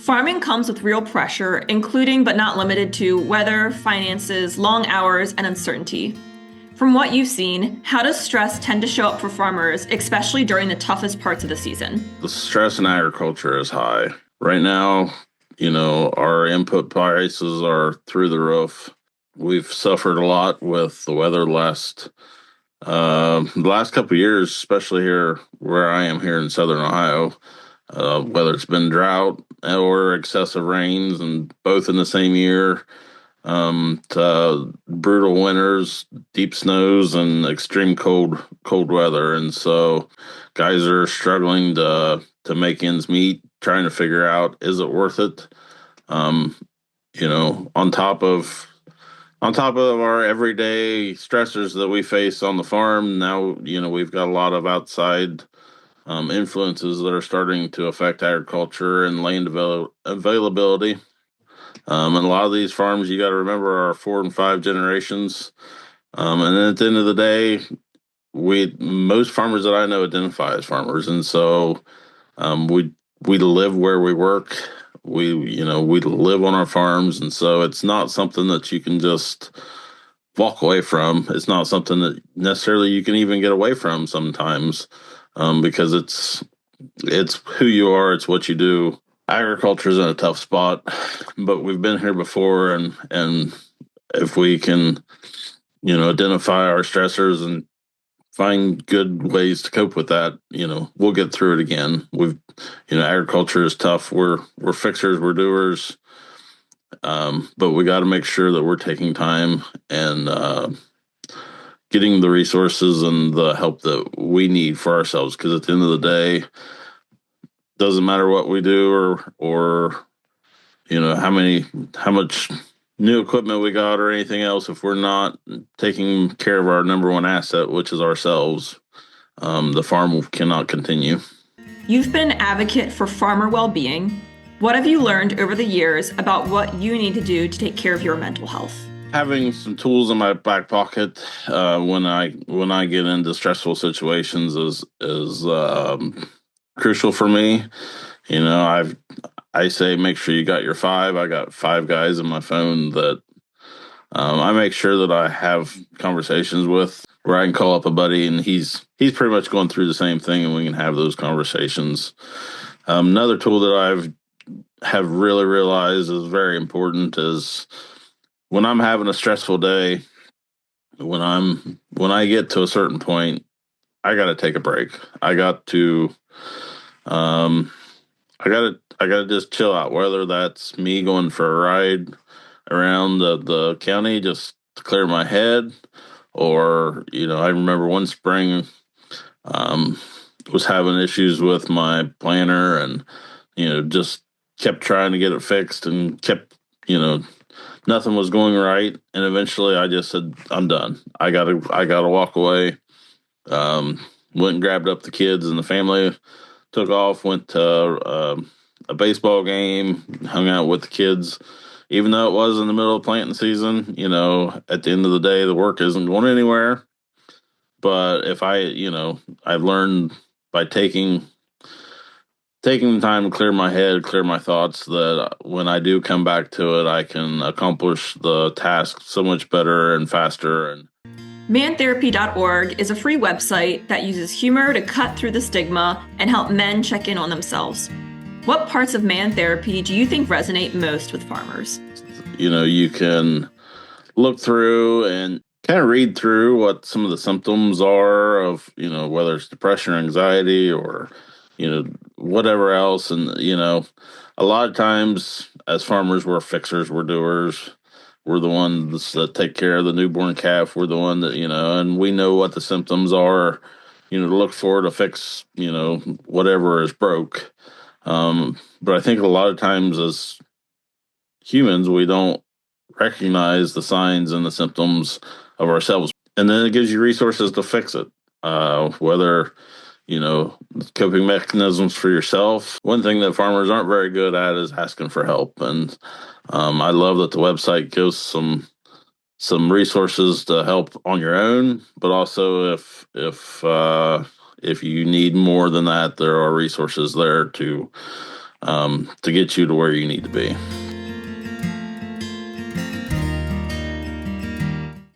Farming comes with real pressure, including but not limited to weather, finances, long hours, and uncertainty. From what you've seen, how does stress tend to show up for farmers, especially during the toughest parts of the season? The stress in agriculture is high. Right now, our input prices are through the roof. We've suffered a lot with the weather the last couple of years, especially here where I am here in Southern Ohio. Whether it's been drought or excessive rains, and both in the same year, to brutal winters, deep snows, and extreme cold weather, and so guys are struggling to make ends meet, trying to figure out, is it worth it? On top of our everyday stressors that we face on the farm, now we've got a lot of outside influences that are starting to affect agriculture and land availability. And a lot of these farms, you got to remember, are 4 and 5 generations. And then at the end of the day, most farmers that I know identify as farmers, and so we live where we work. We live on our farms, and so it's not something that you can just walk away from. It's not something that necessarily you can even get away from sometimes. Because it's who you are, it's what you do. Agriculture is in a tough spot, but we've been here before, and if we can, identify our stressors and find good ways to cope with that, we'll get through it again. Agriculture is tough. We're fixers, we're doers, but we got to make sure that we're taking time and getting the resources and the help that we need for ourselves. Because at the end of the day, doesn't matter what we do or how much new equipment we got or anything else, if we're not taking care of our number one asset, which is ourselves, the farm cannot continue. You've been an advocate for farmer well-being. What have you learned over the years about what you need to do to take care of your mental health? Having some tools in my back pocket when I get into stressful situations is crucial for me. I say make sure you got your 5. I got 5 guys in my phone that I make sure that I have conversations with, where I can call up a buddy and he's pretty much going through the same thing, and we can have those conversations. Another tool that have really realized is very important is, when I'm having a stressful day, when I get to a certain point, I got to take a break. I got to just chill out, whether that's me going for a ride around the county just to clear my head, or I remember one spring was having issues with my planter, and just kept trying to get it fixed and kept nothing was going right, and eventually I just said, I'm done. I gotta walk away. Went and grabbed up the kids and the family, took off, went to a baseball game, hung out with the kids. Even though it was in the middle of planting season, at the end of the day, the work isn't going anywhere. But if I've learned by taking the time to clear my head, clear my thoughts, that when I do come back to it, I can accomplish the task so much better and faster. And Mantherapy.org is a free website that uses humor to cut through the stigma and help men check in on themselves. What parts of man therapy do you think resonate most with farmers? You can look through and kind of read through what some of the symptoms are of, whether it's depression or anxiety or, whatever else. And, a lot of times as farmers, we're fixers, we're doers. We're the ones that take care of the newborn calf. We're the one that, and we know what the symptoms are, to look for to fix, whatever is broke. But I think a lot of times as humans, we don't recognize the signs and the symptoms of ourselves. And then it gives you resources to fix it. Whether, coping mechanisms for yourself. One thing that farmers aren't very good at is asking for help. And I love that the website gives some resources to help on your own, but also if you need more than that, there are resources there to to get you to where you need to be.